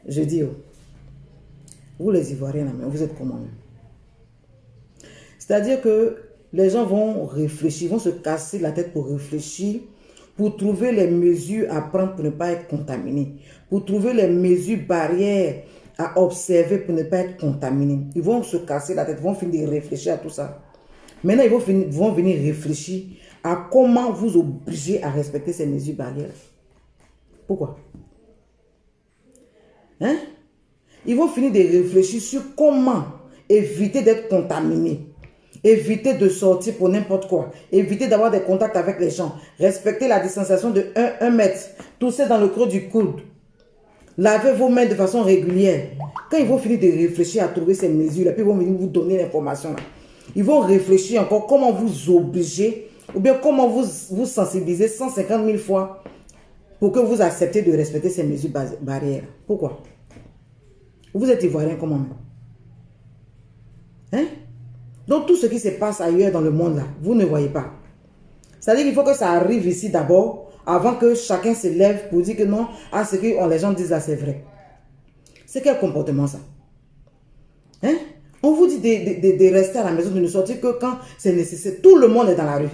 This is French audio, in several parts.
Je dis, oh, vous les Ivoiriens, là, mais vous êtes comment même? C'est-à-dire que les gens vont réfléchir, vont se casser la tête pour réfléchir, pour trouver les mesures à prendre pour ne pas être contaminés, pour trouver les mesures barrières à observer pour ne pas être contaminés. Ils vont se casser la tête, ils vont finir de réfléchir à tout ça. Maintenant, ils vont venir réfléchir à comment vous obliger à respecter ces mesures barrières. Pourquoi? Hein? Ils vont finir de réfléchir sur comment éviter d'être contaminés. Éviter de sortir pour n'importe quoi. Éviter d'avoir des contacts avec les gens. Respecter la distanciation de 1 mètre. Tousser dans le creux du coude. Lavez vos mains de façon régulière. Quand ils vont finir de réfléchir à trouver ces mesures-là, puis ils vont venir vous donner l'information. Ils vont réfléchir encore comment vous obliger ou bien comment vous sensibiliser 150 000 fois pour que vous acceptez de respecter ces mesures barrières. Pourquoi? Vous êtes Ivoirien comment même? Hein? Donc tout ce qui se passe ailleurs dans le monde là, vous ne voyez pas. C'est-à-dire qu'il faut que ça arrive ici d'abord, avant que chacun se lève pour dire que non, à ce que les gens disent là, c'est vrai. C'est quel comportement ça? Hein? On vous dit de rester à la maison, de ne sortir que quand c'est nécessaire. Tout le monde est dans la rue.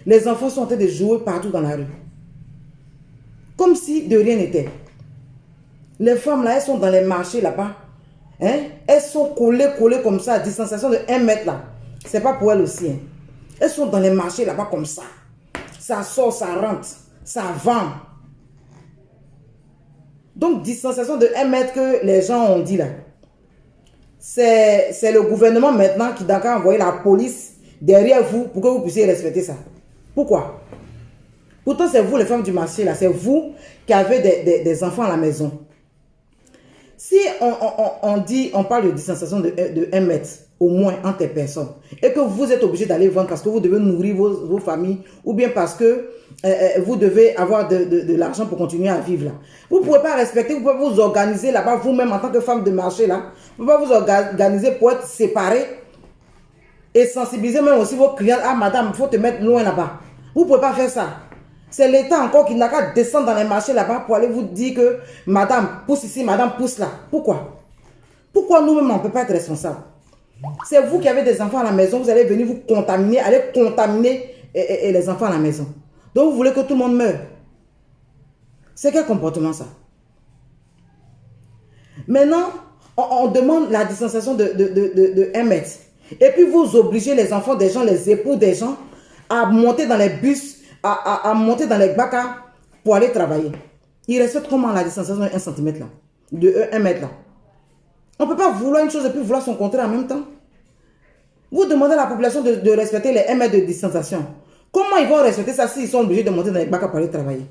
Les enfants sont en train de jouer partout dans la rue. Comme si de rien n'était. Les femmes là, elles sont dans les marchés là-bas. Hein? Elles sont collées comme ça, à distanciation de 1 mètre là. C'est pas pour elles aussi. Hein? Elles sont dans les marchés là-bas comme ça. Ça sort, ça rentre, ça vend. Donc, distanciation de 1 mètre que les gens ont dit là. C'est le gouvernement maintenant qui doit envoyer la police derrière vous pour que vous puissiez respecter ça. Pourquoi? Pourtant, c'est vous les femmes du marché là. C'est vous qui avez des enfants à la maison. Si on parle de distanciation de 1 mètre, au moins entre les personnes, et que vous êtes obligé d'aller vendre parce que vous devez nourrir vos familles, ou bien parce que vous devez avoir de l'argent pour continuer à vivre là. Vous ne pouvez pas respecter, vous pouvez vous organiser là-bas, vous-même en tant que femme de marché là, vous pouvez vous organiser pour être séparés et sensibiliser même aussi vos clients. Ah madame, il faut te mettre loin là-bas. Vous ne pouvez pas faire ça. C'est l'État encore qui n'a qu'à descendre dans les marchés là-bas pour aller vous dire que madame pousse ici, madame pousse là. Pourquoi? Pourquoi nous-mêmes on ne peut pas être responsables? C'est vous qui avez des enfants à la maison, vous allez venir vous contaminer, aller contaminer les enfants à la maison. Donc vous voulez que tout le monde meure. C'est quel comportement ça? Maintenant, on demande la distanciation de 1 mètre. Et puis vous obligez les enfants des gens, les époux des gens à monter dans les bus, à monter dans les bacs pour aller travailler. Ils respectent comment la distanciation de 1 cm là, de 1 mètre là? On ne peut pas vouloir une chose et puis vouloir son contraire en même temps. Vous demandez à la population de respecter les 1 mètre de distanciation. Comment ils vont respecter ça s'ils sont obligés de monter dans les bacs pour aller travailler?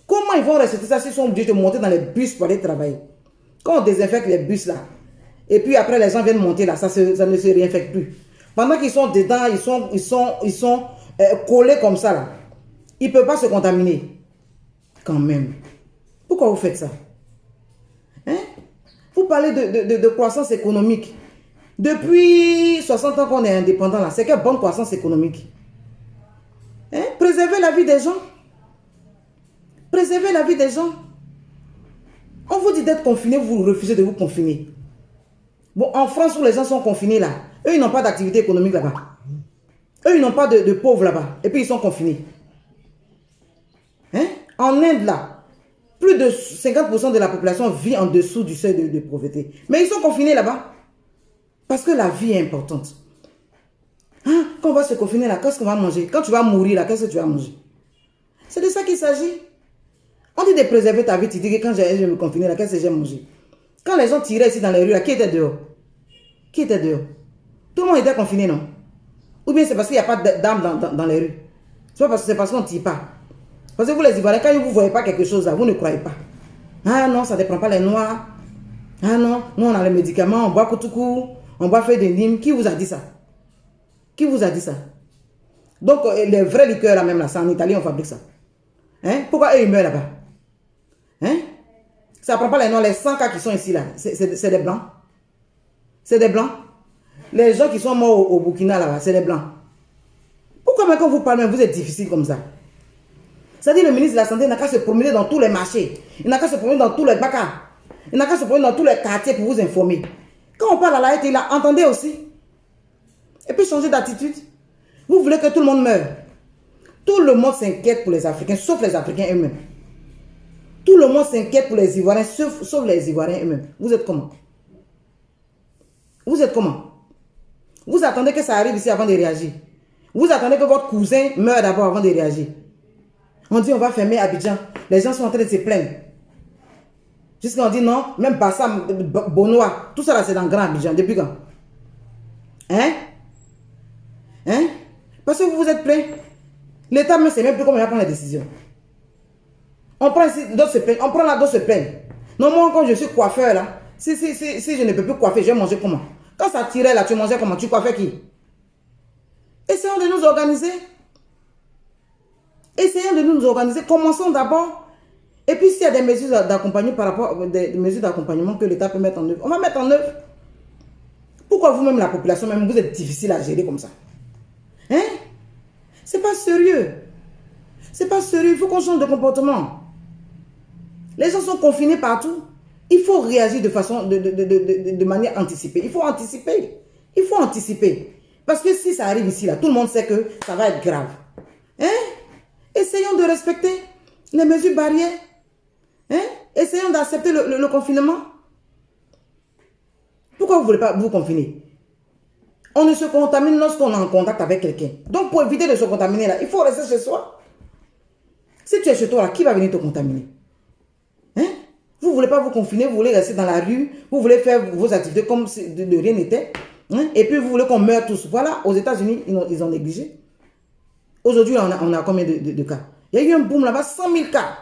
Comment ils vont respecter ça s'ils sont obligés de monter dans les bus pour aller travailler? Quand on désinfecte les bus là, et puis après les gens viennent monter là, ça ne se réinfecte plus. Pendant qu'ils sont dedans, ils sont collés comme ça là. Ils ne peuvent pas se contaminer. Quand même. Pourquoi vous faites ça? Hein? Vous parlez de croissance économique. Depuis 60 ans qu'on est indépendant là, c'est quelle bonne croissance économique? Hein? Préservez la vie des gens. Préservez la vie des gens. On vous dit d'être confiné, vous refusez de vous confiner. Bon, en France où les gens sont confinés là, eux ils n'ont pas d'activité économique là-bas. Eux ils n'ont pas de pauvres là-bas. Et puis ils sont confinés. Hein? En Inde là, plus de 50% de la population vit en dessous du seuil de pauvreté. Mais ils sont confinés là-bas. Parce que la vie est importante. Hein? Quand on va se confiner là, qu'est-ce qu'on va manger? Quand tu vas mourir là, qu'est-ce que tu vas manger? C'est de ça qu'il s'agit. On dit de préserver ta vie, tu dis que quand je vais me confiner là, qu'est-ce que j'ai mangé? Quand les gens tiraient ici dans les rues là, qui était dehors? Qui était dehors? Tout le monde était confiné, non? Ou bien c'est parce qu'il n'y a pas d'âme dans les rues? C'est parce qu'on ne tire pas. Parce que vous les Ivoiriens, quand vous ne voyez pas quelque chose là, vous ne croyez pas. Ah non, ça ne prend pas les noirs. Ah non, nous on a les médicaments, on boit Koutoukou, on boit fait des Nîmes. Qui vous a dit ça? Qui vous a dit ça? Donc les vrais liqueurs là même là, c'est en Italie on fabrique ça. Hein? Pourquoi eux ils meurent là-bas? Hein? Ça ne prend pas les noirs, les 100 cas qui sont ici là, c'est des blancs. C'est des blancs. Les gens qui sont morts au Burkina là-bas, c'est des blancs. Pourquoi même quand vous parlez, vous êtes difficile comme ça? C'est-à-dire le ministre de la Santé n'a qu'à se promener dans tous les marchés. Il n'a qu'à se promener dans tous les bacs. Il n'a qu'à se prendre dans tous les quartiers pour vous informer. Quand on parle à la tête, entendez aussi. Et puis changer d'attitude. Vous voulez que tout le monde meure. Tout le monde s'inquiète pour les Africains, sauf les Africains eux-mêmes. Tout le monde s'inquiète pour les Ivoiriens, sauf les Ivoiriens eux-mêmes. Vous êtes comment? Vous êtes comment? Vous attendez que ça arrive ici avant de réagir. Vous attendez que votre cousin meure d'abord avant de réagir. On dit on va fermer Abidjan. Les gens sont en train de se plaindre. Jusqu'à on dit non, même Bassam, Bonoa, tout ça là c'est dans Grand Abidjan. Depuis quand? Hein? Hein? Parce que vous vous êtes plaint. L'État ne sait même plus comment il va prendre les décisions. On prend ici, d'autres se plaignent. On prend là, d'autres se plaignent. Non, moi quand je suis coiffeur là, si je ne peux plus coiffer, je vais manger comment? Quand ça tirait là, tu mangeais comment? Tu coiffais qui? Essayons de nous organiser. Essayons de nous organiser. Commençons d'abord. Et puis s'il y a des mesures d'accompagnement par rapport des mesures d'accompagnement que l'État peut mettre en œuvre, on va mettre en œuvre. Pourquoi vous-même, la population, même vous êtes difficile à gérer comme ça? Hein? C'est pas sérieux. C'est pas sérieux. Il faut qu'on change de comportement. Les gens sont confinés partout. Il faut réagir de manière anticipée. Il faut anticiper. Il faut anticiper. Parce que si ça arrive ici, là, tout le monde sait que ça va être grave. Hein? Essayons de respecter les mesures barrières. Hein? Essayons d'accepter le confinement. Pourquoi vous ne voulez pas vous confiner? On ne se contamine lorsqu'on est en contact avec quelqu'un. Donc, pour éviter de se contaminer, là, il faut rester chez soi. Si tu es chez toi, là, qui va venir te contaminer? Hein? Vous ne voulez pas vous confiner, vous voulez rester dans la rue, vous voulez faire vos activités comme si de rien n'était. Hein? Et puis, vous voulez qu'on meure tous. Voilà, aux États-Unis, ils ont négligé. Aujourd'hui, on a combien de cas? Il y a eu un boom là-bas, 100 000 cas.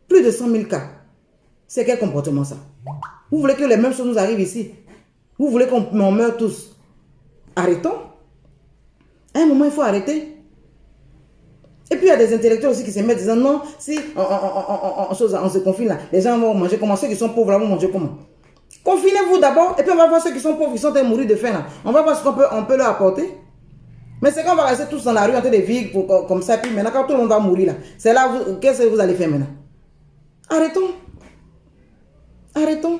Plus de 100 000 cas. C'est quel comportement ça? Vous voulez que les mêmes choses nous arrivent ici? Vous voulez qu'on meure tous? Arrêtons. À un moment, il faut arrêter. Et puis, il y a des intellectuels aussi qui se mettent disant non, si on se confine là, les gens vont manger comment? Ceux qui sont pauvres là vont manger comment? Confinez-vous d'abord, et puis on va voir ceux qui sont pauvres, qui sont en train de mourir de faim là. On va voir ce qu'on peut leur apporter. Mais c'est quand on va rester tous dans la rue en train de vivre comme ça, puis maintenant quand tout le monde va mourir là, c'est là, qu'est-ce que vous allez faire maintenant? Arrêtons. Arrêtons.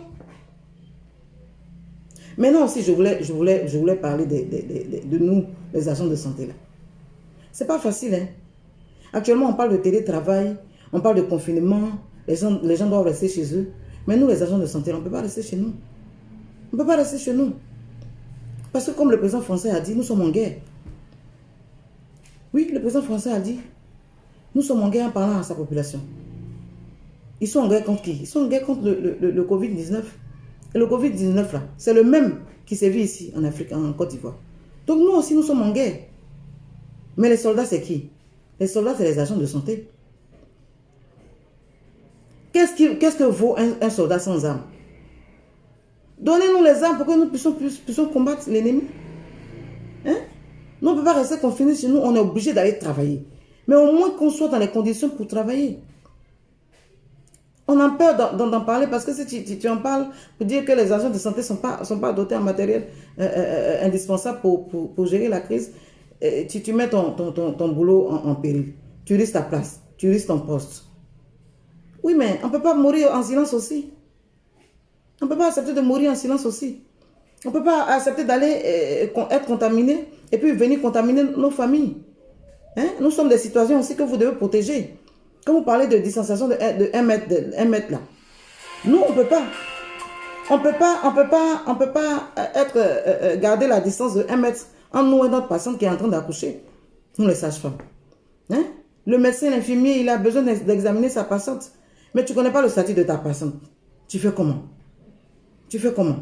Maintenant aussi, je voulais parler de nous, les agents de santé là. C'est pas facile, hein. Actuellement, on parle de télétravail, on parle de confinement, les gens doivent rester chez eux. Mais nous, les agents de santé, on ne peut pas rester chez nous. On ne peut pas rester chez nous. Parce que comme le président français a dit, nous sommes en guerre. Oui, le président français a dit, nous sommes en guerre en parlant à sa population. Ils sont en guerre contre qui? Ils sont en guerre contre le Covid-19. Et le Covid-19, là, c'est le même qui s'est vu ici, en Afrique, en Côte d'Ivoire. Donc nous aussi, nous sommes en guerre. Mais les soldats, c'est qui? Les soldats, c'est les agents de santé. Qu'est-ce que vaut un soldat sans armes? Donnez-nous les armes pour que nous puissions combattre l'ennemi. Hein? Nous, on ne peut pas rester confinés chez nous, on est obligé d'aller travailler. Mais au moins qu'on soit dans les conditions pour travailler. On a peur d'en parler parce que si tu en parles pour dire que les agents de santé ne sont pas dotés en matériel indispensable pour gérer la crise, tu mets ton boulot en péril. Tu risques ta place, tu risques ton poste. Oui, mais on ne peut pas mourir en silence aussi. On ne peut pas accepter de mourir en silence aussi. On ne peut pas accepter d'aller être contaminé et puis venir contaminer nos familles. Hein? Nous sommes des citoyens aussi que vous devez protéger. Quand vous parlez de distanciation de 1 mètre là, nous, on ne peut pas. On ne peut pas garder la distance de 1 mètre entre nous et notre patiente qui est en train d'accoucher. Nous, les sages-femmes. Hein? Le médecin, l'infirmier, il a besoin d'examiner sa patiente. Mais tu ne connais pas le statut de ta patiente. Tu fais comment? Tu fais comment?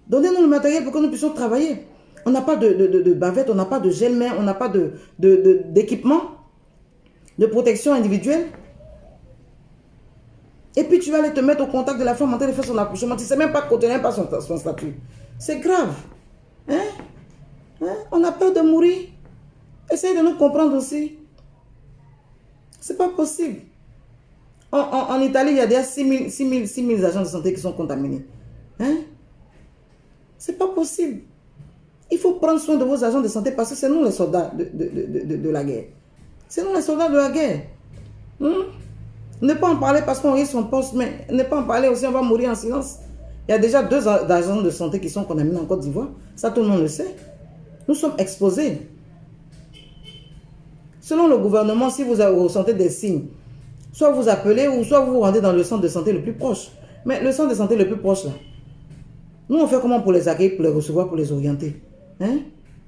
Donnez-nous le matériel pour que nous puissions travailler. On n'a pas de bavette, on n'a pas de gel-main, on n'a pas d'équipement, de protection individuelle. Et puis tu vas aller te mettre au contact de la femme en train de faire son accouchement. Tu ne sais même pas que tu n'as pas son statut. C'est grave. Hein? Hein? On a peur de mourir. Essayez de nous comprendre aussi. C'est pas possible. En Italie, il y a déjà 6 000 agents de santé qui sont contaminés. Hein? C'est pas possible. Il faut prendre soin de vos agents de santé parce que c'est nous les soldats de la guerre. C'est nous les soldats de la guerre. Ne pas en parler parce qu'on risque son poste, mais ne pas en parler aussi, on va mourir en silence. Il y a déjà 2 agents de santé qui sont condamnés en Côte d'Ivoire. Ça, tout le monde le sait. Nous sommes exposés. Selon le gouvernement, si vous ressentez des signes, soit vous appelez ou soit vous vous rendez dans le centre de santé le plus proche. Mais le centre de santé le plus proche, là, nous, on fait comment pour les accueillir, pour les recevoir, pour les orienter? Hein?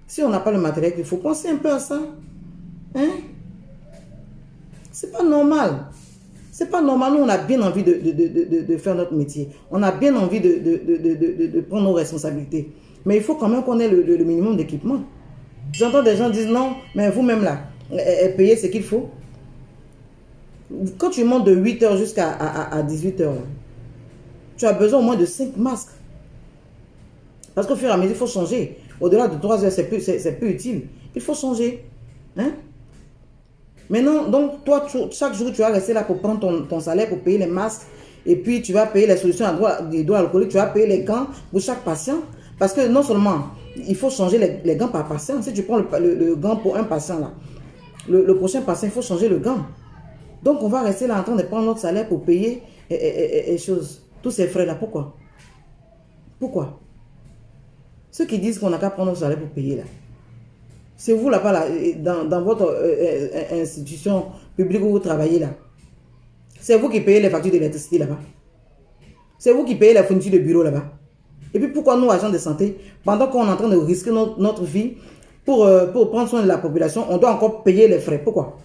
Si on n'a pas le matériel qu'il faut, penser un peu à ça. Hein? C'est pas normal. C'est pas normal. Nous, on a bien envie de faire notre métier. On a bien envie de prendre nos responsabilités. Mais il faut quand même qu'on ait le minimum d'équipement. J'entends des gens dire non, mais vous-même là, payez ce qu'il faut. Quand tu montes de 8h jusqu'à 18h, tu as besoin au moins de 5 masques. Parce qu'au fur et à mesure, il faut changer. Au-delà de 3 heures, c'est plus utile. Il faut changer. Hein? Maintenant, donc, toi, chaque jour, tu vas rester là pour prendre ton salaire, pour payer les masques. Et puis, tu vas payer les solutions hydroalcooliques. Tu vas payer les gants pour chaque patient. Parce que non seulement, il faut changer les gants par patient. Si tu prends le gant pour un patient, là, le prochain patient, il faut changer le gant. Donc, on va rester là en train de prendre notre salaire pour payer tous ces frais-là. Pourquoi? Pourquoi? Ceux qui disent qu'on n'a qu'à prendre notre salaire pour payer, là. C'est vous là-bas, là, dans votre institution publique où vous travaillez, là. C'est vous qui payez les factures d'électricité, là-bas. C'est vous qui payez les fournitures de bureau, là-bas. Et puis, pourquoi nous, agents de santé, pendant qu'on est en train de risquer notre vie pour prendre soin de la population, on doit encore payer les frais? Pourquoi?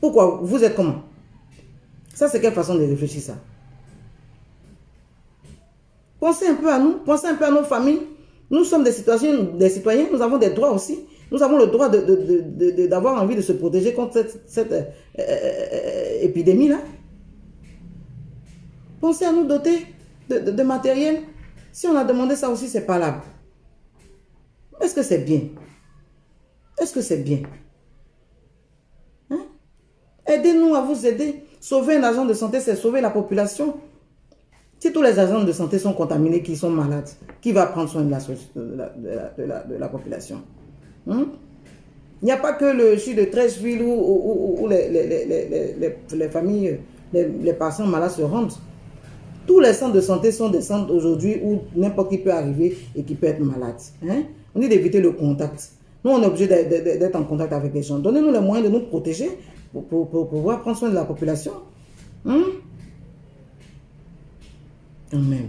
Pourquoi? Vous êtes comment? Ça, c'est quelle façon de réfléchir, ça? Pensez un peu à nous, pensez un peu à nos familles. Nous sommes des citoyens, nous avons des droits aussi. Nous avons le droit d'avoir envie de se protéger contre cette épidémie-là. Pensez à nous doter de matériel. Si on a demandé ça aussi, c'est pas là. Est-ce que c'est bien? Est-ce que c'est bien? Hein? Aidez-nous à vous aider. Sauver un agent de santé, c'est sauver la population. Si tous les agents de santé sont contaminés, qui sont malades, qui va prendre soin de la population? Il n'y a pas que le CHU de Treichville où les familles, les patients malades se rendent. Tous les centres de santé sont des centres aujourd'hui où n'importe qui peut arriver et qui peut être malade. Hein? On dit d'éviter le contact. Nous, on est obligé d'être en contact avec les gens. Donnez-nous les moyens de nous protéger pour pouvoir prendre soin de la population. Quand même.